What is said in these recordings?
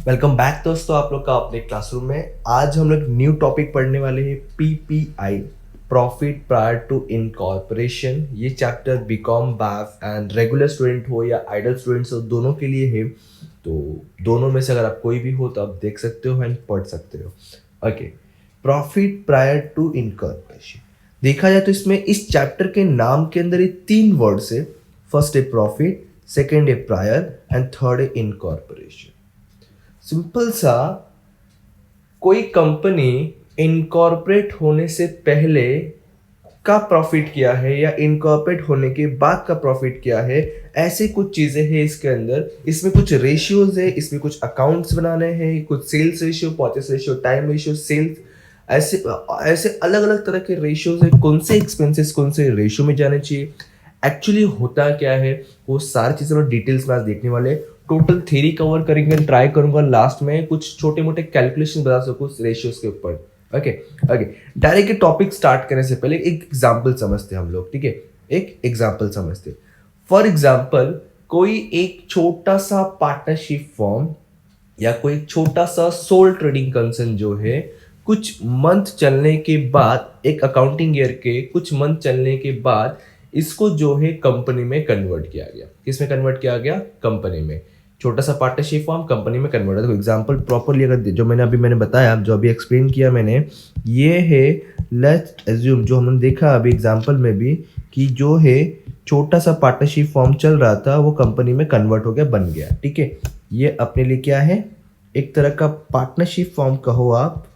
Welcome back दोस्तों, आप लोग का अपने क्लासरूम में। आज हम लोग न्यू टॉपिक पढ़ने वाले हैं, PPI, profit prior to incorporation. ये chapter BCom BAF and regular student हो या आइडल स्टूडेंट्स हो, दोनों के लिए है। तो दोनों में से अगर आप कोई भी हो तो आप देख सकते हो एंड पढ़ सकते हो। Okay, profit prior to incorporation. देखा जाए तो इसमें इस चैप्टर के नाम के अंदर ये तीन वर्ड्स है। फर्स्ट है प्रॉफिट, सेकेंड है प्रायर एंड थर्ड है इनकॉर्पोरेशन। सिंपल सा, कोई कंपनी इनकॉर्पोरेट होने से पहले का प्रॉफिट क्या है या इनकॉर्पोरेट होने के बाद का प्रॉफिट क्या है, ऐसे कुछ चीजें हैं इसके अंदर। इसमें कुछ रेशियोज है, इसमें कुछ अकाउंट्स बनाने हैं, कुछ sales ratio, purchase ratio, time ratio, sales, ऐसे ऐसे अलग अलग तरह के रेशियोज है। कौन से एक्सपेंसेस कौन से रेशियो में जाने चाहिए, एक्चुअली होता क्या है, वो सारी चीज़ें हम डिटेल्स में आज देखने वाले। टोटल थ्योरी कवर करेंगे, ट्राई करूंगा लास्ट में कुछ छोटे मोटे कैलकुलेशन बता सकूँ रेशियोज के ऊपर। Okay okay, direct topic start करने से पहले एक एग्जाम्पल समझते हैं हम लोग, ठीक है। एक एग्जाम्पल समझते। फॉर एग्जाम्पल, कोई एक छोटा सा पार्टनरशिप फॉर्म या कोई छोटा सा सोल ट्रेडिंग कंसर्न जो है, कुछ मंथ चलने के बाद, एक अकाउंटिंग ईयर के कुछ मंथ चलने के बाद इसको जो है कंपनी में कन्वर्ट किया गया। किस में कन्वर्ट किया गया? कंपनी में। छोटा सा पार्टनरशिप फॉर्म कंपनी में कन्वर्ट है। तो एग्जांपल प्रॉपरली अगर जो मैंने बताया, जो अभी एक्सप्लेन किया मैंने, ये है लेट्स एज्यूम, जो हमने देखा अभी एग्जांपल में भी, कि जो है छोटा सा पार्टनरशिप फॉर्म चल रहा था वो कंपनी में कन्वर्ट हो गया, बन गया, ठीक है। ये अपने लिए क्या है? एक तरह का पार्टनरशिप फॉर्म कहो आप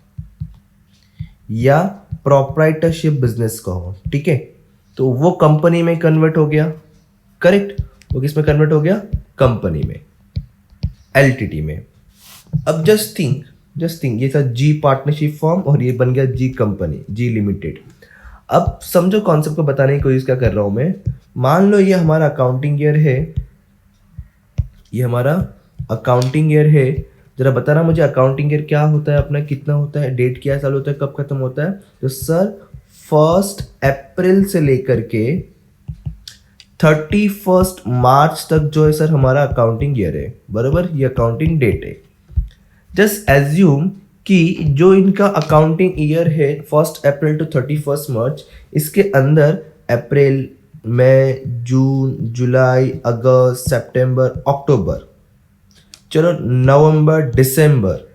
या प्रोप्राइटरशिप बिजनेस कहो, ठीक है। तो वो कंपनी में कन्वर्ट हो गया, करेक्ट। वो किस में कन्वर्ट हो गया? कंपनी में, एलटीडी में। अब जस्ट थिंक ये था जी पार्टनरशिप फॉर्म और ये बन गया जी कंपनी, जी लिमिटेड। अब समझो कॉन्सेप्ट को बताने की कोशिश क्या कर रहा हूं मैं। मान लो ये हमारा अकाउंटिंग ईयर है, ये हमारा अकाउंटिंग ईयर है। जरा बताना मुझे, अकाउंटिंग ईयर क्या होता है अपना, कितना होता है, डेट क्या साल होता है, कब खत्म होता है? तो सर 1 अप्रैल से लेकर के 31 मार्च तक जो है सर हमारा अकाउंटिंग ईयर है, बराबर। ये अकाउंटिंग डेट है। जस्ट एज्यूम कि जो इनका अकाउंटिंग ईयर है 1 अप्रैल टू 31 मार्च, इसके अंदर अप्रैल, May, June, July, August, September, अक्टूबर, चलो नवंबर, दिसंबर,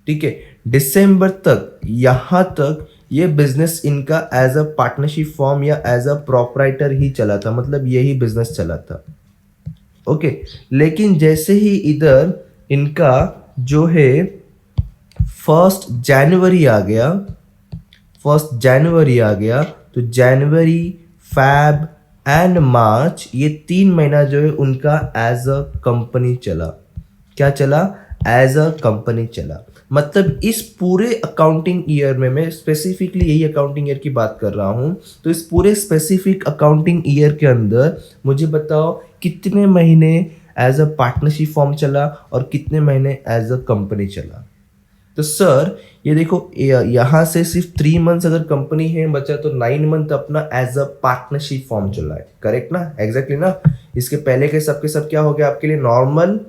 ठीक है, दिसंबर तक, यहाँ तक ये बिजनेस इनका एज अ पार्टनरशिप फॉर्म या एज अ प्रोपराइटर ही चला था, मतलब यही बिजनेस चला था, ओके। लेकिन जैसे ही इधर इनका जो है 1 जनवरी आ गया, 1 जनवरी आ गया, तो जनवरी, फैब एंड मार्च, ये 3 महीना जो है उनका एज अ कंपनी चला। क्या चला? एज अ कंपनी चला। मतलब इस पूरे अकाउंटिंग ईयर में, मैं स्पेसिफिकली यही अकाउंटिंग ईयर की बात कर रहा हूं, तो इस पूरे स्पेसिफिक अकाउंटिंग ईयर के अंदर मुझे बताओ कितने महीने एज अ पार्टनरशिप फॉर्म चला और कितने महीने एज अ कंपनी चला। तो सर ये देखो, यहाँ से सिर्फ 3 मंथ्स अगर कंपनी है बचा, तो 9 मंथ अपना एज अ पार्टनरशिप फॉर्म चला है, करेक्ट ना? एग्जैक्टली ना। इसके पहले के सब क्या हो गया आपके लिए? नॉर्मल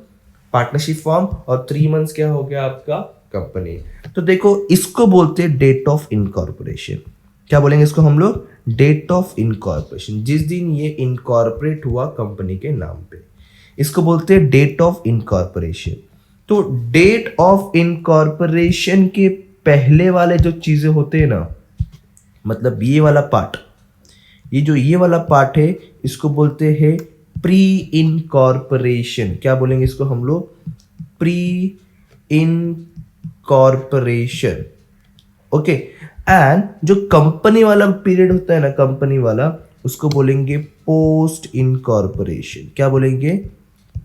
पार्टनरशिप फॉर्म, और 3 मंथ्स क्या हो गया आपका? कंपनी। तो देखो, इसको बोलते हैं डेट ऑफ इनकॉर्पोरेशन। क्या बोलेंगे इसको हम लोग? Date of incorporation. जिस दिन ये इनकॉर्पोरेट हुआ कंपनी के नाम पे, इसको बोलते हैं डेट ऑफ इनकॉर्पोरेशन। तो डेट ऑफ इनकॉर्पोरेशन के पहले वाले जो चीजें होते हैं ना, मतलब ये वाला पार्ट, ये वाला पार्ट है, इसको बोलते हैं प्री इनकॉर्पोरेशन। क्या बोलेंगे इसको हम लोग? Pre incorporation, okay. एंड जो कंपनी वाला पीरियड होता है ना, कंपनी वाला, उसको बोलेंगे पोस्ट इनकॉर्पोरेशन। क्या बोलेंगे?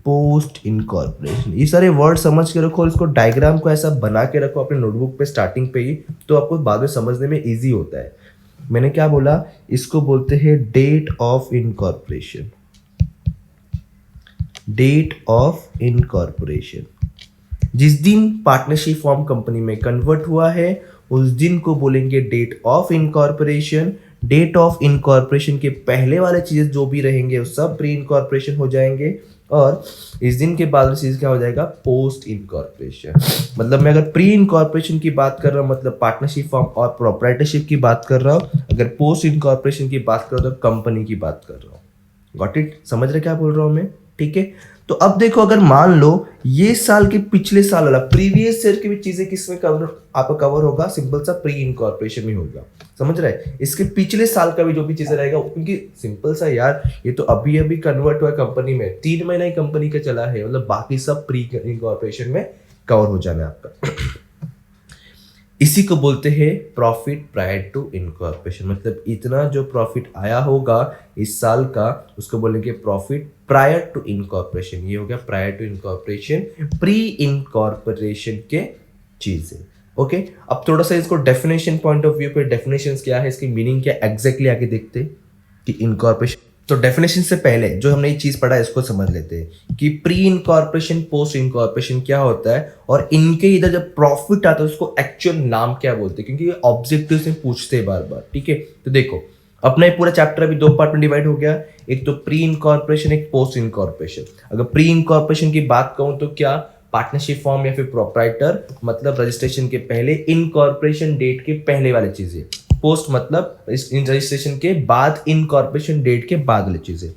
Post incorporation. ये सारे वर्ड समझ के रखो और इसको डायग्राम को ऐसा बना के रखो अपने नोटबुक पे स्टार्टिंग पे ही, तो आपको बाद में समझने में इजी होता है। मैंने क्या बोला? इसको बोलते हैं date of incorporation. Date of incorporation. जिस दिन पार्टनरशिप फॉर्म कंपनी में कन्वर्ट हुआ है उस दिन को बोलेंगे date of incorporation. Date of incorporation के पहले वाले चीजें जो भी रहेंगे वो सब प्री इनकॉर्पोरेशन हो जाएंगे। और इस दिन के बाद चीज क्या हो जाएगा, पोस्ट इनकॉर्पोरेशन। मतलब मैं अगर प्री इनकॉर्पोरेशन की बात कर रहा हूँ मतलब पार्टनरशिप फॉर्म और प्रोप्राइटरशिप की बात कर रहा हूँ, अगर पोस्ट इनकॉर्पोरेशन की बात कर रहा हूँ तो कंपनी की बात कर रहा हूँ। गॉट इट, समझ रहे क्या बोल रहा हूँ मैं, ठीक है। तो अब देखो अगर मान लो ये साल के पिछले साल वाला प्रीवियस ईयर की भी चीजें किसमें कवर आपका कवर होगा, सिंपल सा प्री इनकॉर्पोरेशन में होगा, समझ रहे हैं। इसके पिछले साल का भी जो भी चीजें रहेगा क्योंकि सिंपल सा यार ये तो अभी अभी कन्वर्ट हुआ कंपनी में, 3 महीना ही कंपनी का चला है, मतलब बाकी सब प्री इनकॉर्पोरेशन में कवर हो जाना है आपका। इसी को बोलते हैं प्रॉफिट प्रायर टू इनकॉर्पोरेशन, मतलब इतना जो प्रॉफिट आया होगा इस साल का उसको बोलेंगे प्रॉफिट प्रायर टू इनकॉर्पोरेशन। ये हो गया prior to incorporation, pre incorporation के चीजें। ओके, अब थोड़ा सा इसको डेफिनेशन पॉइंट ऑफ व्यू पे डेफिनेशंस क्या है, इसकी मीनिंग क्या एग्जैक्टली आगे देखते हैं कि इनकॉर्पोरेशन। तो डेफिनेशन से पहले जो हमने ये चीज पढ़ा है इसको समझ लेते हैं कि प्री इनकॉर्पोरेशन पोस्ट इनकॉर्पोरेशन क्या होता है और इनके इधर जब प्रॉफिट आता है उसको एक्चुअल नाम क्या बोलते हैं, क्योंकि ये ऑब्जेक्टिव से पूछते हैं बार बार, ठीक है। तो देखो अपना ये पूरा चैप्टर अभी 2 पार्ट में डिवाइड हो गया, एक तो प्री इनकॉर्पोरेशन एक पोस्ट इनकॉर्पोरेशन। अगर प्री इनकॉर्पोरेशन की बात कहूं तो क्या, पार्टनरशिप फॉर्म या फिर प्रोप्राइटर मतलब रजिस्ट्रेशन के पहले, इनकॉर्पोरेशन डेट के पहले वाली चीजें, पोस्ट मतलब इस रजिस्ट्रेशन के बाद, इनकॉर्पोरेशन डेट के बाद वाली चीजें।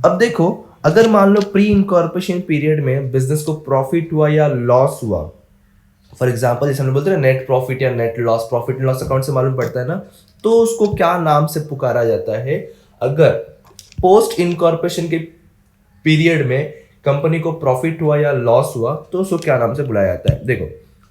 अब देखो अगर मान लो प्री इनकॉर्पोरेशन पीरियड में बिजनेस को प्रॉफिट हुआ या लॉस हुआ, फॉर एग्जांपल जैसे हम बोलते हैं नेट प्रॉफिट या net loss, profit and loss account से मालूम पड़ता है ना, तो उसको क्या नाम से पुकारा जाता है। अगर पोस्ट इनकॉर्पोरेशन के पीरियड में कंपनी को प्रॉफिट हुआ या लॉस हुआ तो उसको क्या नाम से बुलाया जाता है। देखो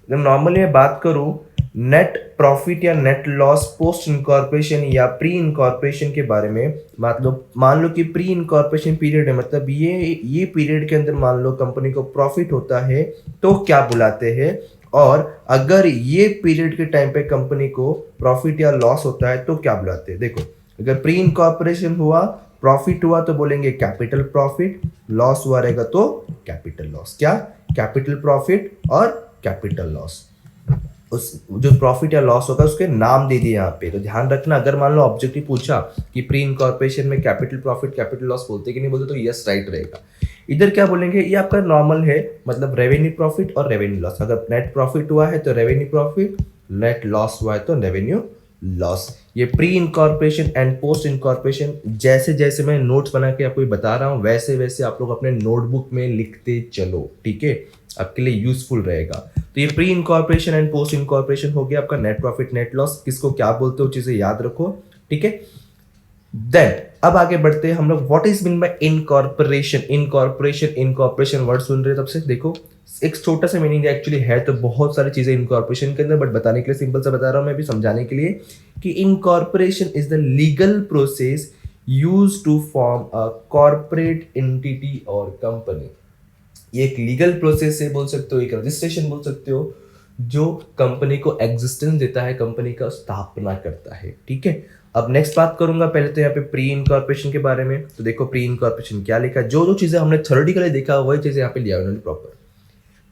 जब नॉर्मली मैं बात करूं नेट प्रॉफिट या नेट लॉस पोस्ट इनकॉर्पोरेशन या प्री इनकॉर्पोरेशन के बारे में, मतलब मान लो कि प्री इनकॉर्पोरेशन पीरियड है, मतलब ये पीरियड के अंदर मान लो कंपनी को प्रॉफिट होता है तो क्या बुलाते हैं, और अगर ये पीरियड के टाइम पे कंपनी को प्रॉफिट या लॉस होता है तो क्या बुलाते हैं। देखो अगर प्री इनकॉर्पोरेशन हुआ, प्रॉफिट हुआ तो बोलेंगे कैपिटल प्रॉफिट, लॉस हुआ रहेगा तो कैपिटल लॉस। क्या, कैपिटल प्रॉफिट और कैपिटल लॉस। उस जो प्रॉफिट या लॉस होगा उसके नाम दे दिए यहाँ पे, तो ध्यान रखना अगर मान लो ऑब्जेक्टिव पूछा कि प्री इनकॉर्पोरेशन में कैपिटल प्रॉफिट कैपिटल लॉस बोलते कि नहीं बोलते, तो यस राइट रहेगा। इधर क्या बोलेंगे, ये आपका नॉर्मल है, मतलब रेवेन्यू प्रॉफिट और रेवेन्यू लॉस। अगर नेट प्रॉफिट हुआ है तो रेवेन्यू प्रॉफिट, नेट लॉस हुआ है तो रेवेन्यू लॉस। ये pre incorporation and post incorporation जैसे जैसे मैं नोट्स बना के आपको बता रहा हूँ वैसे वैसे आप लोग अपने नोटबुक में लिखते चलो, ठीक है, आपके लिए यूजफुल रहेगा। तो ये pre incorporation and post incorporation हो गया आपका नेट प्रॉफिट नेट लॉस, किसको क्या बोलते हो चीजें याद रखो, ठीक है। देन अब आगे बढ़ते हैं हम लोग, what is mean by incorporation. Incorporation word सुन रहे हैं तब से देखो एक छोटा सा मीनिंग एक्चुअली है तो बहुत सारी चीजें इनकॉर्पोरेशन के अंदर, बट बताने के लिए सिंपल सा बता रहा हूं मैं भी समझाने के लिए कि incorporation is the legal process use to form a corporate entity और कंपनी। ये एक लीगल प्रोसेस है बोल सकते हो, एक रजिस्ट्रेशन बोल सकते हो जो कंपनी को एग्जिस्टेंस देता है, कंपनी का स्थापना करता है, ठीक है। अब नेक्स्ट बात करूंगा पहले तो यहाँ पे प्री इनकॉर्पोरेशन के बारे में। तो देखो प्री इनकॉर्पोरेशन क्या लिखा, जो जो चीजें हमने थ्योरेटिकली देखा वही चीजें यहाँ पे लिया उन्होंने proper.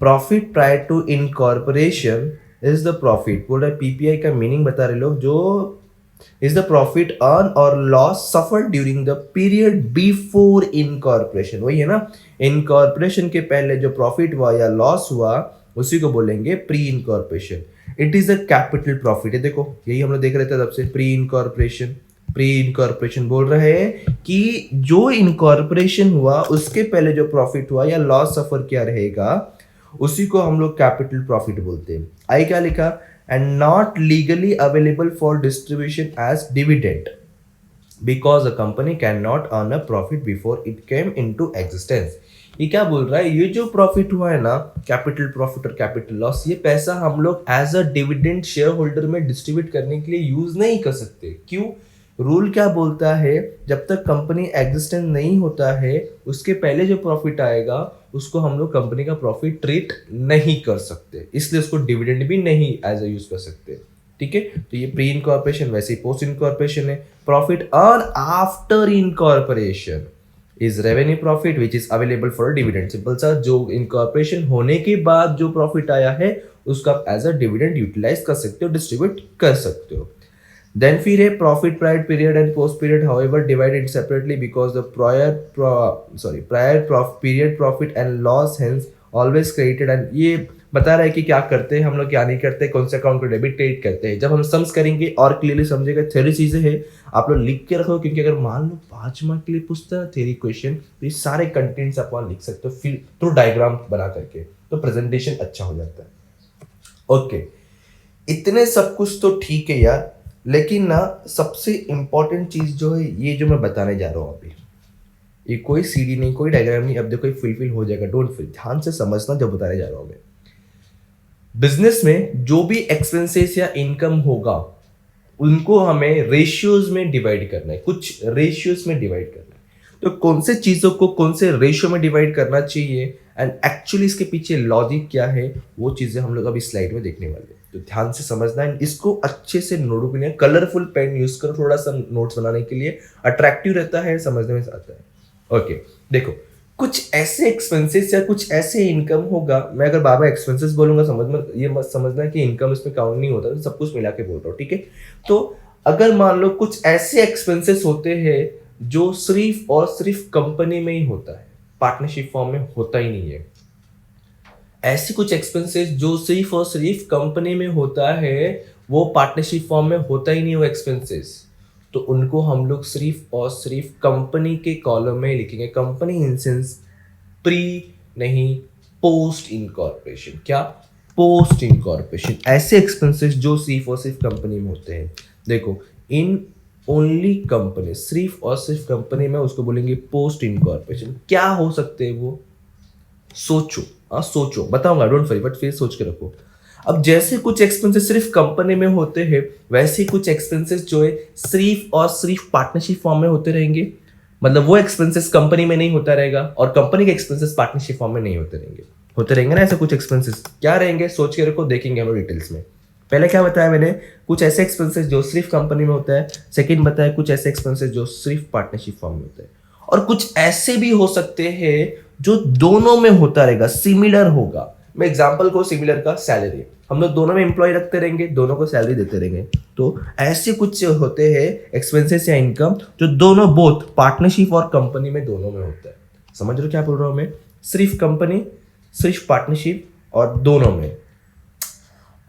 Profit prior to incorporation is the profit, बोल रहा है पीपीआई का मीनिंग बता रहे लोग, जो इज द प्रॉफिट अर्न और loss suffer during the period before incorporation. वही है ना, इनकॉर्पोरेशन के पहले जो प्रॉफिट हुआ या लॉस हुआ उसी को बोलेंगे pre incorporation. It is the capital profit है, देखो यही हम लोग देख रहे थे तब से, प्री इनकॉर्पोरेशन बोल रहे हैं कि जो इनकॉर्पोरेशन हुआ उसके पहले जो प्रॉफिट हुआ या लॉस सफर किया रहेगा उसी को हम लोग कैपिटल प्रॉफिट बोलते हैं। आई क्या लिखा, and not legally available for distribution as dividend because a company can not earn a profit before it came into existence. ये क्या बोल रहा है, ये जो प्रॉफिट हुआ है ना कैपिटल प्रॉफिट और कैपिटल लॉस, ये पैसा हम लोग as a dividend share holder में डिस्ट्रीब्यूट करने के लिए यूज नहीं कर सकते। क्यों, रूल क्या बोलता है, जब तक कंपनी एग्जिस्टेंस नहीं होता है उसके पहले जो प्रॉफिट आएगा उसको हम लोग कंपनी का प्रॉफिट ट्रीट नहीं कर सकते, इसलिए उसको डिविडेंड भी नहीं एज अ यूज कर सकते, ठीक है। तो ये प्री इनकॉर्पोरेशन, वैसे ही पोस्ट इनकॉर्पोरेशन है। Profit earn after incorporation is revenue profit which is available for dividend. Simple सा, जो इनकॉर्पोरेशन होने के बाद जो प्रॉफिट आया है उसका आप एज अ डिविडेंड यूटिलाइज कर सकते हो, डिस्ट्रीब्यूट कर सकते हो। देन फिर है profit period and post period however divided separately because the prior period profit and loss hence always credited. And ये बता रहा है कि क्या करते हैं हम लोग, क्या नहीं करते, कौन से अकाउंट को डेबिट क्रेडिट करते हैं। जब हम सम्स करेंगे और क्लियरली समझेगा। थ्योरी चीजें हैं आप लोग लिख के रखो, क्योंकि अगर मान लो 5 मार्क के लिए पूछता है थ्योरी क्वेश्चन तो ये सारे कंटेंट्स आप वहां लिख सकते हो फिर थ्रू डायग्राम बना करके, तो प्रेजेंटेशन अच्छा हो जाता है। ओके, इतने सब कुछ तो ठीक है यार, लेकिन ना सबसे इंपॉर्टेंट चीज जो है ये जो मैं बताने जा रहा हूँ अभी, ये कोई सीडी नहीं, कोई डायग्राम नहीं, अब देखो फुलफिल हो जाएगा। डोंट फील, ध्यान से समझना जब बताने जा रहा हूँ मैं। बिजनेस में जो भी एक्सपेंसेस या इनकम होगा उनको हमें रेशियोज में डिवाइड करना है, कुछ रेशियोज में डिवाइड करना है। तो कौन से चीजों को कौन से रेशियो में डिवाइड करना चाहिए एंड एक्चुअली इसके पीछे लॉजिक क्या है, वो चीजें हम लोग अभी स्लाइड में देखने वाले हैं। तो ध्यान से समझना है, इसको अच्छे से नोट के लिए कलरफुल पेन यूज करो थोड़ा सा नोट्स बनाने के लिए, अट्रैक्टिव रहता है, समझने में आता है। ओके, देखो कुछ ऐसे एक्सपेंसेस या कुछ ऐसे इनकम होगा, मैं अगर बाबा एक्सपेंसेस बोलूंगा समझ में ये मत समझना कि इनकम इसमें काउंट नहीं होता, तो सब कुछ मिला के बोल रहा हूँ, ठीक है। तो अगर मान लो कुछ ऐसे एक्सपेंसेस होते हैं जो सिर्फ और सिर्फ कंपनी में ही होता है, पार्टनरशिप फॉर्म में होता ही नहीं है। ऐसे कुछ एक्सपेंसेस जो सिर्फ और सिर्फ कंपनी में होता है, वो पार्टनरशिप फॉर्म में होता ही नहीं वो एक्सपेंसेस, तो उनको हम लोग सिर्फ और सिर्फ कंपनी के कॉलम में लिखेंगे। कंपनी इन सेंस प्री नहीं, पोस्ट इनकॉर्पोरेशन। क्या? Post incorporation. ऐसे एक्सपेंसेस जो सिर्फ और सिर्फ कंपनी में होते हैं, देखो इन ओनली कंपनी, सिर्फ और सिर्फ कंपनी में, उसको बोलेंगे पोस्ट इनकॉर्पोरेशन। क्या हो सकते हैं वो? सोचो, हाँ सोचो, बताऊंगा, डोंट वरी, बट फिर सोच के रखो। अब जैसे कुछ एक्सपेंसेस सिर्फ कंपनी में होते हैं, वैसे ही कुछ एक्सपेंसेस जो है सिर्फ और सिर्फ पार्टनरशिप फॉर्म में होते रहेंगे। मतलब वो एक्सपेंसेस कंपनी में नहीं होता रहेगा और कंपनी के एक्सपेंसेस पार्टनरशिप फॉर्म में नहीं होते रहेंगे ना। ऐसे कुछ एक्सपेंसेस क्या रहेंगे, सोच के रखो, देखेंगे हम डिटेल्स में। पहले क्या बताया मैंने, कुछ ऐसे एक्सपेंसेस जो सिर्फ कंपनी में होता है। सेकंड बताया कुछ ऐसे एक्सपेंसेस जो सिर्फ पार्टनरशिप फॉर्म में होते हैं। और कुछ ऐसे भी हो सकते हैं जो दोनों में होता रहेगा, सिमिलर होगा। मैं एग्जांपल को सिमिलर का सैलरी, हम लोग दोनों में एम्प्लॉय रखते रहेंगे, दोनों को सैलरी देते रहेंगे। तो ऐसे कुछ होते हैं एक्सपेंसेस या इनकम जो दोनों, बोथ पार्टनरशिप और कंपनी में, दोनों में होता है। समझ रहे हो क्या बोल रहा हूं मैं? सिर्फ कंपनी, सिर्फ पार्टनरशिप और दोनों में।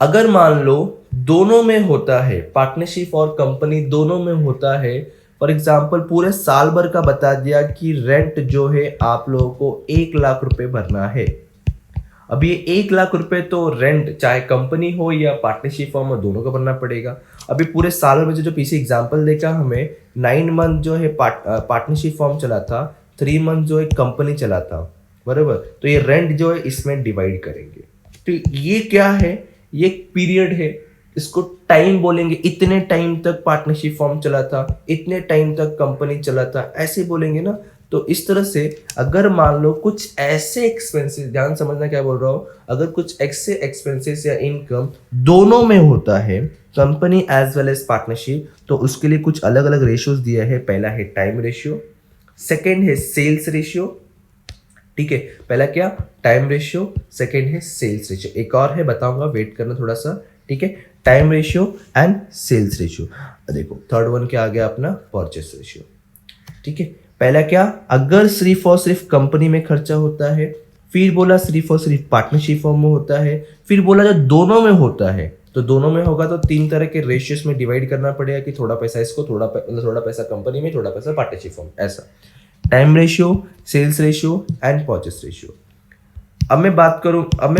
अगर मान लो दोनों में होता है, पार्टनरशिप और कंपनी दोनों में होता है, फॉर एग्जाम्पल पूरे साल भर का बता दिया कि रेंट जो है आप लोगों को 1 लाख रुपए भरना है। अब ये 1 लाख रुपए तो रेंट चाहे कंपनी हो या पार्टनरशिप फॉर्म हो, दोनों को भरना पड़ेगा। अभी पूरे साल में जो पीछे एग्जाम्पल देखा हमें, 9 मंथ जो है पार्टनरशिप फॉर्म चला था, 3 मंथ जो है कंपनी चला था, बराबर। तो ये रेंट जो है इसमें डिवाइड करेंगे। तो ये क्या है, ये एक पीरियड है, इसको टाइम बोलेंगे। इतने टाइम तक पार्टनरशिप फॉर्म चला था, इतने टाइम तक कंपनी चला था, ऐसे बोलेंगे ना। तो इस तरह से अगर मान लो कुछ ऐसे एक्सपेंसेस, ध्यान समझना क्या बोल रहा हूं, अगर कुछ ऐसे एक्सपेंसेस या इनकम दोनों में होता है, company as well as partnership, तो उसके लिए कुछ अलग अलग रेशियोज दिया है। पहला है टाइम रेशियो, सेकेंड है सेल्स रेशियो, ठीक है। पहला क्या, टाइम रेशियो, सेकेंड है सेल्स रेशियो। एक और है, बताऊंगा, वेट करना थोड़ा सा, ठीक है। Time ratio and sales ratio. देखो थर्ड वन क्या आ गया अपना, परचेस रेशियो, ठीक है। पहला क्या, अगर सिर्फ और सिर्फ कंपनी में खर्चा होता है, फिर बोला सिर्फ और सिर्फ पार्टनरशिप फॉर्म में होता है, फिर बोला जो दोनों में होता है, तो दोनों में होगा तो 3 तरह के रेशियोस में डिवाइड करना पड़ेगा कि थोड़ा पैसा इसको, थोड़ा पैसा कंपनी में, थोड़ा पैसा पार्टनरशिप फॉर्म, ऐसा। Time ratio, sales ratio and purchase ratio. अब मैं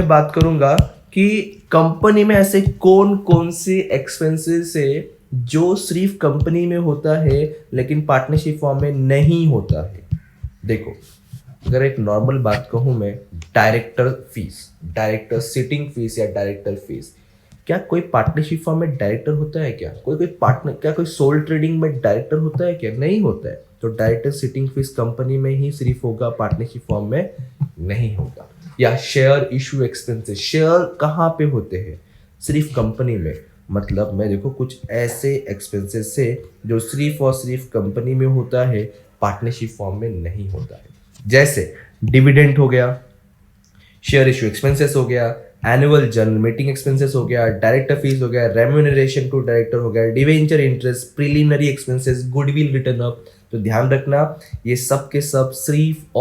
बात करूंगा कि कंपनी में ऐसे कौन कौन से एक्सपेंसेस है जो सिर्फ कंपनी में होता है लेकिन पार्टनरशिप फॉर्म में नहीं होता है। देखो अगर एक नॉर्मल बात कहूं मैं, director fees, director sitting fees या डायरेक्टर फीस, क्या कोई पार्टनरशिप फॉर्म में डायरेक्टर होता है? क्या कोई पार्टनर, क्या कोई सोल ट्रेडिंग में डायरेक्टर होता है? क्या नहीं होता है। तो डायरेक्टर सिटिंग फीस कंपनी में ही सिर्फ होगा, पार्टनरशिप फॉर्म में नहीं होगा। या शेयर इशू एक्सपेंसेस, शेयर कहाँ पे होते हैं? सिर्फ कंपनी में। मतलब मैं देखो कुछ ऐसे एक्सपेंसेस है जो सिर्फ और सिर्फ कंपनी में होता है, पार्टनरशिप फॉर्म में नहीं होता है। जैसे डिविडेंड हो गया, शेयर इशू एक्सपेंसेस हो गया, एनुअल जनरल मीटिंग एक्सपेंसेस हो गया, डायरेक्टर फीस हो गया, रेम्यूनरेशन टू डायरेक्टर हो गया, debenture interest, preliminary expenses, goodwill return up. तो ध्यान रखना ये सब के सब सिर्फ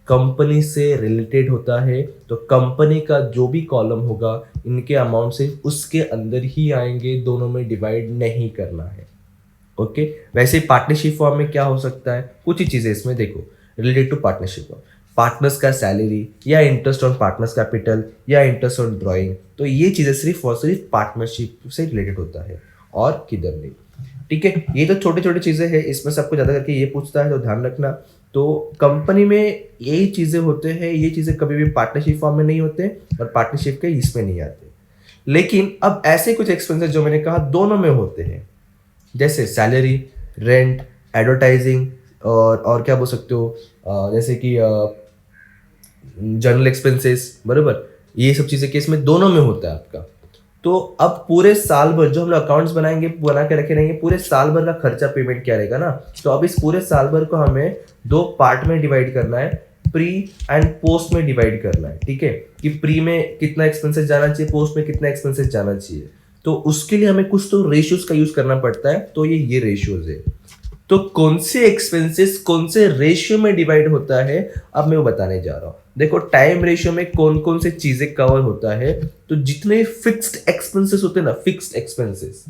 कंपनी से रिलेटेड होता है। तो कंपनी का जो भी कॉलम होगा इनके अमाउंट से उसके अंदर ही आएंगे, दोनों में डिवाइड नहीं करना है। ओके वैसे ही पार्टनरशिप फॉर्म में क्या हो सकता है, कुछ ही चीजें इसमें देखो related to partnership form, partners का सैलरी या इंटरेस्ट ऑन पार्टनर्स कैपिटल या इंटरेस्ट ऑन ड्राइंग। तो ये चीजें सिर्फ और सिर्फ पार्टनरशिप से रिलेटेड होता है और किधर नहीं। ठीक है ये तो छोटे छोटे चीजें हैं, इसमें सबको ज्यादा करके ये पूछता है तो ध्यान रखना। तो कंपनी में यही चीजें होते हैं, ये चीजें कभी भी पार्टनरशिप फॉर्म में नहीं होते और पार्टनरशिप के इसमें नहीं आते। लेकिन अब ऐसे कुछ एक्सपेंसेस जो मैंने कहा दोनों में होते हैं, जैसे सैलरी, रेंट, एडवर्टाइजिंग और क्या बोल सकते हो जैसे कि जनरल एक्सपेंसेस, बराबर। ये सब चीज़ें केस में दोनों में होता है आपका। तो अब पूरे साल भर जो हम लोग अकाउंट्स बनाएंगे बना के रखे रहेंगे, पूरे साल भर का खर्चा पेमेंट क्या रहेगा ना। तो अब इस पूरे साल भर को हमें दो पार्ट में डिवाइड करना है, प्री एंड पोस्ट में डिवाइड करना है। ठीक है कि प्री में कितना एक्सपेंसेस जाना चाहिए, पोस्ट में कितना एक्सपेंसेस जाना चाहिए। तो उसके लिए हमें कुछ तो रेशियोज का यूज करना पड़ता है। तो ये रेशियोज है। तो कौन से एक्सपेंसेस कौन से रेशियो में डिवाइड होता है अब मैं वो बताने जा रहा हूं। देखो टाइम रेशियो में कौन कौन से चीजें कवर होता है। तो जितने फिक्स्ड एक्सपेंसेस होते हैं ना, फिक्स्ड एक्सपेंसेस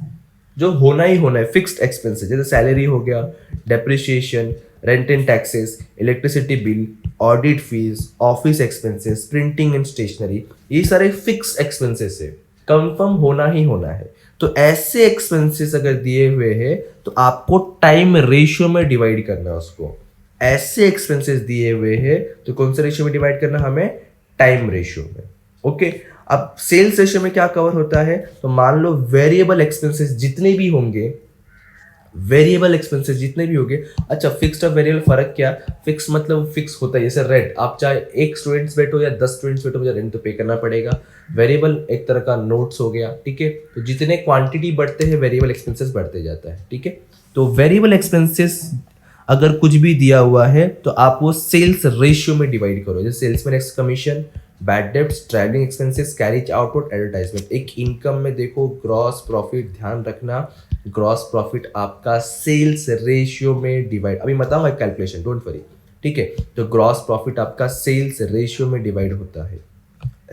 जो होना ही होना है, फिक्स्ड एक्सपेंसेस जैसे सैलरी हो गया, depreciation, rent and taxes, electricity bill, audit fees, office expenses, printing and stationery, ये सारे फिक्स्ड एक्सपेंसेस है, कंफर्म होना ही होना है। तो ऐसे एक्सपेंसेस अगर दिए हुए हैं तो आपको टाइम रेशियो में डिवाइड करना है उसको। ऐसे एक्सपेंसेस दिए हुए हैं तो कौन से रेशियो में डिवाइड करना, हमें टाइम रेशियो में। ओके अब सेल्स रेशियो में क्या कवर होता है, तो मान लो वेरिएबल एक्सपेंसेस जितने भी होंगे, वेरिएबल एक्सपेंसेस जितने भी होंगे। अच्छा फिक्स्ड और वेरिएबल फर्क क्या, फिक्स मतलब फिक्स होता है, जैसे रेंट, आप चाहे एक स्टूडेंट्स बैठो या 10 स्टूडेंट्स बैठो मुझे रेंट तो पे करना पड़ेगा। वेरिएबल एक तरह का नोट्स हो गया। ठीक है तो जितने क्वांटिटी बढ़ते हैं वेरिएबल एक्सपेंसेस बढ़ते जाता है। ठीक है तो वेरिएबल एक्सपेंसेस अगर कुछ भी दिया हुआ है तो आप वो सेल्स रेशियो में डिवाइड करो, जैसे salesman x commission, bad debts, travelling expenses, carriage output, advertisement. एक इनकम में देखो ग्रॉस प्रॉफिट, ध्यान रखना ग्रॉस प्रॉफिट आपका सेल्स रेशियो में डिवाइड, अभी बताऊंगा कैलकुलेशन, डोंट वरी। ठीक है तो ग्रॉस प्रॉफिट आपका सेल्स रेशियो में डिवाइड होता है।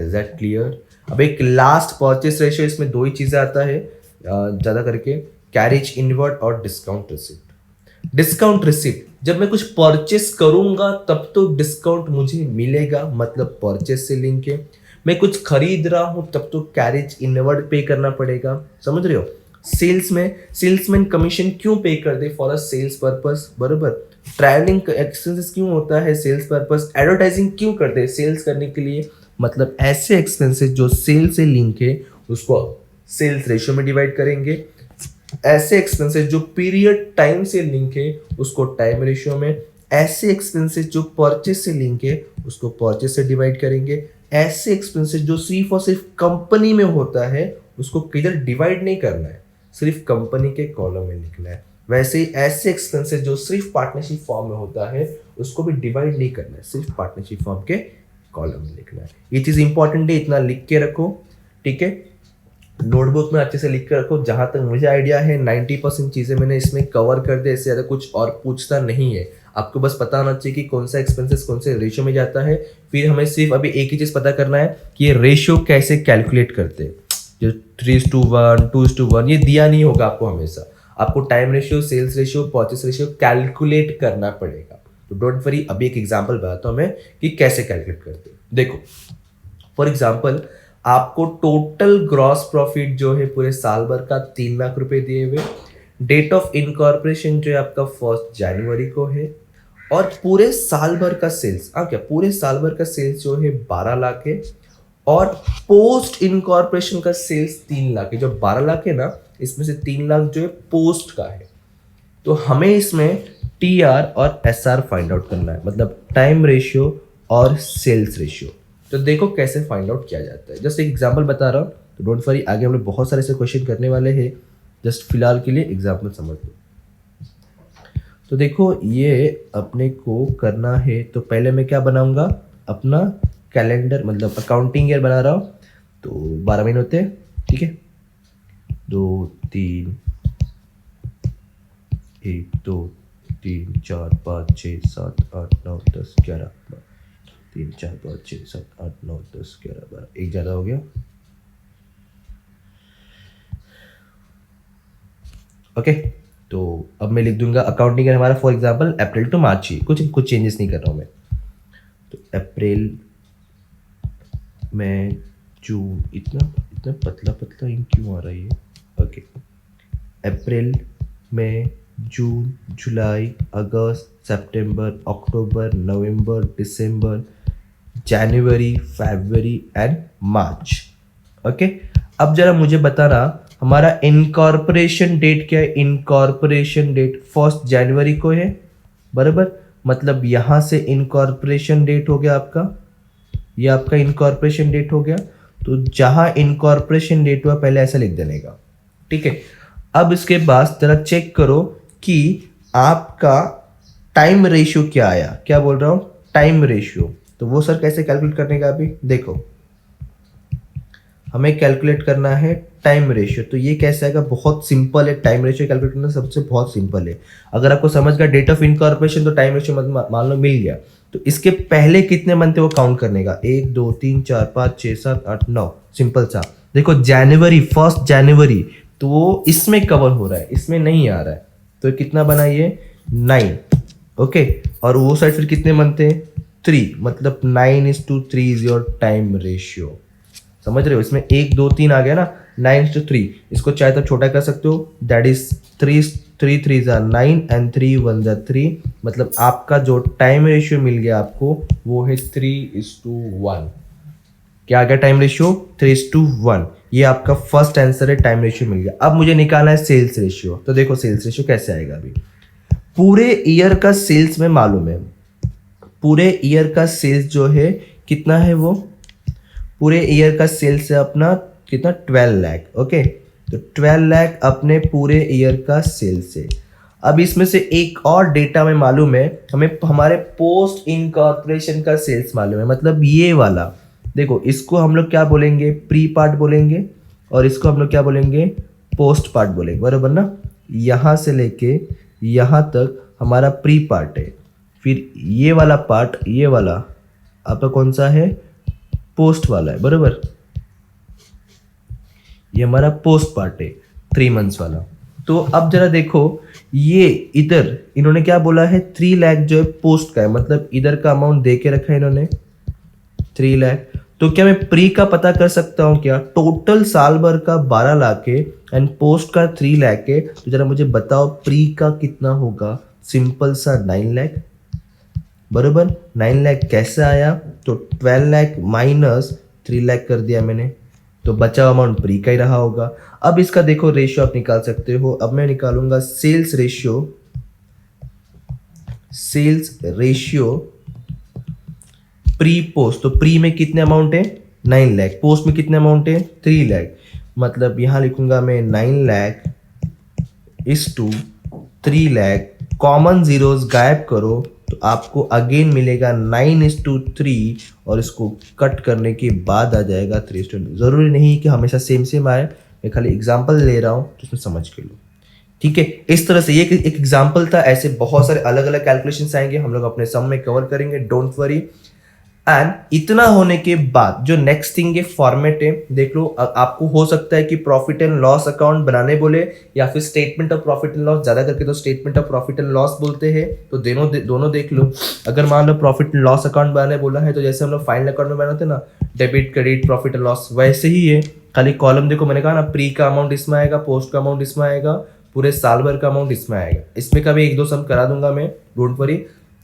Is that clear. अब एक लास्ट परचेस रेशियो, इसमें दो ही चीजें आता है ज्यादा करके, कैरेज इनवर्ड और डिस्काउंट रिसिप्ट। डिस्काउंट रिसिप्ट जब मैं कुछ परचेस करूंगा तब तो डिस्काउंट मुझे मिलेगा, मतलब परचेस से लिंक है। मैं कुछ खरीद रहा हूं तब तो कैरेज इनवर्ड पे करना पड़ेगा, समझ रहे हो। सेल्स में सेल्समैन कमीशन क्यों पे कर दे, फॉर अ सेल्स पर्पस, बरोबर। ट्रैवलिंग एक्सपेंसेस क्यों होता है, सेल्स पर्पस। एडवर्टाइजिंग क्यों करते हैं, सेल्स करने के लिए। मतलब ऐसे एक्सपेंसेस जो सेल से लिंक है उसको सेल्स रेशियो में डिवाइड करेंगे। ऐसे एक्सपेंसेस जो पीरियड टाइम से लिंक है उसको टाइम रेशियो में। ऐसे एक्सपेंसेस जो परचेस से लिंक है उसको परचेस से डिवाइड करेंगे। ऐसे एक्सपेंसेस जो सिर्फ और सिर्फ कंपनी में होता है उसको किधर डिवाइड नहीं करना है, सिर्फ कंपनी के कॉलम में लिखना है। वैसे ही ऐसे एक्सपेंसेस जो सिर्फ पार्टनरशिप फॉर्म में होता है उसको भी डिवाइड नहीं करना है, सिर्फ पार्टनरशिप फॉर्म के कॉलम में लिखना है। ये चीज इंपॉर्टेंट है, इतना लिख के रखो। ठीक है नोटबुक में अच्छे से लिख कर रखो। जहां तक मुझे आइडिया है 90% चीजें मैंने इसमें कवर कर दे, इससे ज्यादा कुछ और पूछता नहीं है। आपको बस पता होना चाहिए कि कौन सा एक्सपेंसेस कौन से रेशियो में जाता है। फिर हमें सिर्फ अभी एक ही चीज पता करना है कि ये रेशियो कैसे कैलकुलेट करते हैं। जो 3:1, 2:1 ये दिया नहीं होगा आपको हमेशा। आपको time ratio, sales ratio, purchase ratio calculate करना पड़ेगा। तो डोंट वरी, अभी एक एग्जांपल बताता हूं मैं कि कैसे कैलकुलेट करते हैं। देखो फॉर एग्जांपल आपको टोटल ग्रॉस प्रॉफिट जो है पूरे साल भर का 3 लाख रुपए दिए हुए। डेट ऑफ इनकॉर्पोरेशन जो है आपका 1 जनवरी को है। और पूरे साल भर का सेल्स, क्या पूरे साल भर का सेल्स जो है 12 लाख है। और पोस्ट इनकॉर्पोरेशन का सेल्स 3 लाख है। जो 12 लाख है ना इसमें से 3 लाख जो है पोस्ट का है। तो हमें इसमें TR और SR फाइंड आउट करना है, मतलब टाइम रेशियो और सेल्स रेशियो। तो देखो कैसे फाइंड आउट किया जाता है। जस्ट एक एग्जांपल बता रहा हूँ, तो डोंट वरी, आगे हम लोग बहुत सारे ऐसे क्वेश्चन करने वाले हैं। जस्ट फिलहाल के लिए एग्जांपल समझ लो। तो देखो ये अपने को करना है, तो पहले मैं क्या बनाऊंगा, अपना कैलेंडर मतलब अकाउंटिंग ईयर बना रहा हूँ तो 12 महीने होते हैं, ठीक है। 2 3 1 2 3 4 5 6 7 8 9 10 11 3 4 5 6 7 8 9 10 11 12 एक ज़्यादा हो गया। ओके, तो अब मैं लिख दूंगा अकाउंटिंग ईयर हमारा फॉर एग्जांपल अप्रैल टू मार्च ही, कुछ चेंजेस नहीं कर रहा हूँ मैं। तो अप्रैल मई जून, इतना इतना पतला पतला इंक क्यों आ रहा है ये? Okay, April May June July August September October November December January February and March. Okay, अब जरा मुझे बताना हमारा इनकॉर्पोरेशन डेट क्या है? इनकॉर्पोरेशन डेट 1 जनवरी को है, बराबर। मतलब यहां से इनकॉर्पोरेशन डेट हो गया आपका, ये आपका इनकॉर्पोरेशन डेट हो गया। तो जहां इनकॉर्पोरेशन डेट हुआ पहले ऐसा लिख देने का, ठीक है। अब इसके बाद जरा चेक करो कि आपका टाइम रेशियो क्या आया। क्या बोल रहा हूं? Time ratio. तो वो सर कैसे कैलकुलेट करने का? अभी देखो, हमें कैलकुलेट करना है टाइम रेशियो। तो ये कैसे आएगा? बहुत सिंपल है, टाइम रेशियो कैलकुलेट करना सबसे बहुत सिंपल है। अगर आपको समझ गया डेट ऑफ इनकॉर्पोरेशन तो टाइम रेशियो मान लो मिल गया। तो इसके पहले कितने मंथ है वो काउंट करने का, 1 2 3 4 5 6 7 8 9। सिंपल सा देखो, जनवरी 1 जनवरी तो वो इसमें कवर हो रहा है, इसमें नहीं आ रहा है। तो कितना बना ये? 9। ओके, और वो साइड फिर कितने मंथ है? 3। मतलब 9:3 इज योर टाइम रेशियो। समझ रहे हो? इसमें 1 2 3 आ गया ना, 9:3। इसको चाहे तो छोटा कर सकते हो, दैट इज 3 3 9 एंड 3 1 3। मतलब आपका जो टाइम रेशियो मिल गया आपको वो है 3:1। क्या आ गया टाइम रेशियो? 3:1। ये आपका फर्स्ट आंसर है, टाइम रेशियो मिल गया। अब मुझे निकालना है सेल्स रेशियो। तो देखो सेल्स रेशियो कैसे आएगा। अभी पूरे ईयर का सेल्स में मालूम है, पूरे ईयर का सेल्स जो है कितना है? वो पूरे ईयर का सेल्स है अपना कितना? 12 लाख। ओके, तो 12 लाख अपने पूरे ईयर का सेल्स है। अब इसमें से एक और डेटा में मालूम है हमें, हमारे पोस्ट इनकॉर्पोरेशन का सेल्स मालूम है। मतलब ये वाला देखो, इसको हम लोग क्या बोलेंगे? प्री पार्ट बोलेंगे, और इसको हम लोग क्या बोलेंगे? पोस्ट पार्ट बोलेंगे, बराबर ना। यहाँ से लेके यहाँ तक हमारा प्री पार्ट है। फिर ये वाला पार्ट, ये वाला आपका कौन सा है? पोस्ट वाला है, बराबर। ये हमारा पोस्ट पार्ट है, 3 मंथ्स वाला। तो अब जरा देखो, ये इधर इन्होंने क्या बोला है? 3 लाख जो है पोस्ट का है। मतलब इधर का अमाउंट दे के रखा है इन्होंने 3 लाख। तो क्या मैं प्री का पता कर सकता हूँ क्या? टोटल साल भर का 12 लाख है एंड पोस्ट का 3 लाख है। तो जरा मुझे बताओ प्री का कितना होगा? सिंपल सा 9 लाख, बराबर। 9 लाख कैसे आया? तो 12 लाख माइनस 3 लाख कर दिया मैंने, तो बचा अमाउंट प्री का ही रहा होगा। अब इसका देखो रेशियो आप निकाल सकते हो। अब मैं निकालूंगा sales ratio. Sales ratio pre post. तो प्री में कितने अमाउंट है? 9 लाख। पोस्ट में कितने अमाउंट है? 3 लाख। मतलब यहां लिखूंगा मैं 9 लाख इस टू 3 लाख। कॉमन जीरोस गायब करो तो आपको अगेन मिलेगा 9:3, और इसको कट करने के बाद आ जाएगा 3:2। जरूरी नहीं कि हमेशा सेम सेम आए, मैं खाली एग्जांपल ले रहा हूं तो उसमें समझ के लो, ठीक है। इस तरह से ये एक एग्जांपल था, ऐसे बहुत सारे अलग अलग कैलकुलेशंस आएंगे, हम लोग अपने सम में कवर करेंगे, डोंट वरी। एंड इतना होने के बाद जो नेक्स्ट थिंग ये फॉर्मेट है, देख लो। आपको हो सकता है कि प्रॉफिट एंड लॉस अकाउंट बनाने बोले, या फिर statement of profit and loss, ज्यादा करके तो statement of profit and loss बोलते हैं। तो दोनों देख लो। अगर मान लो प्रॉफिट एंड लॉस अकाउंट बनाने बोला है तो जैसे हम लोग फाइनल अकाउंट में बनाते हैं ना, debit credit profit and loss, वैसे ही है। खाली कॉलम देखो, मैंने कहा ना प्री का अमाउंट इसमें आएगा, पोस्ट का अमाउंट इसमें आएगा, पूरे साल भर का अमाउंट इसमें आएगा। इसमें का भी 1-2 सम करा दूंगा मैं, डोंट वरी,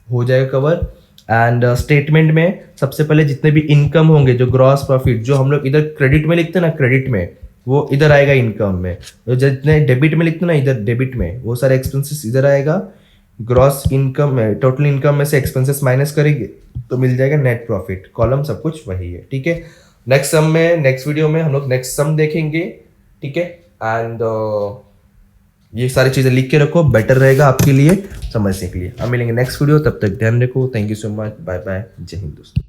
हो जाएगा कवर। एंड स्टेटमेंट में सबसे पहले जितने भी इनकम होंगे, जो ग्रॉस प्रॉफिट जो हम लोग इधर क्रेडिट में लिखते हैं ना, क्रेडिट में वो इधर आएगा इनकम में। तो जितने डेबिट में लिखते हैं ना, इधर डेबिट में वो सारे एक्सपेंसेस इधर आएगा। ग्रॉस इनकम में, टोटल इनकम में से एक्सपेंसेस माइनस करेंगे तो मिल जाएगा नेट प्रॉफिट। कॉलम सब कुछ वही है, ठीक है। नेक्स्ट सम में, नेक्स्ट वीडियो में हम लोग नेक्स्ट सम देखेंगे, ठीक है। एंड ये सारी चीजें लिख के रखो, बेटर रहेगा आपके लिए समझने के लिए। अब मिलेंगे नेक्स्ट वीडियो, तब तक ध्यान रखो। Thank you so much, bye bye, जय हिंद दोस्तों।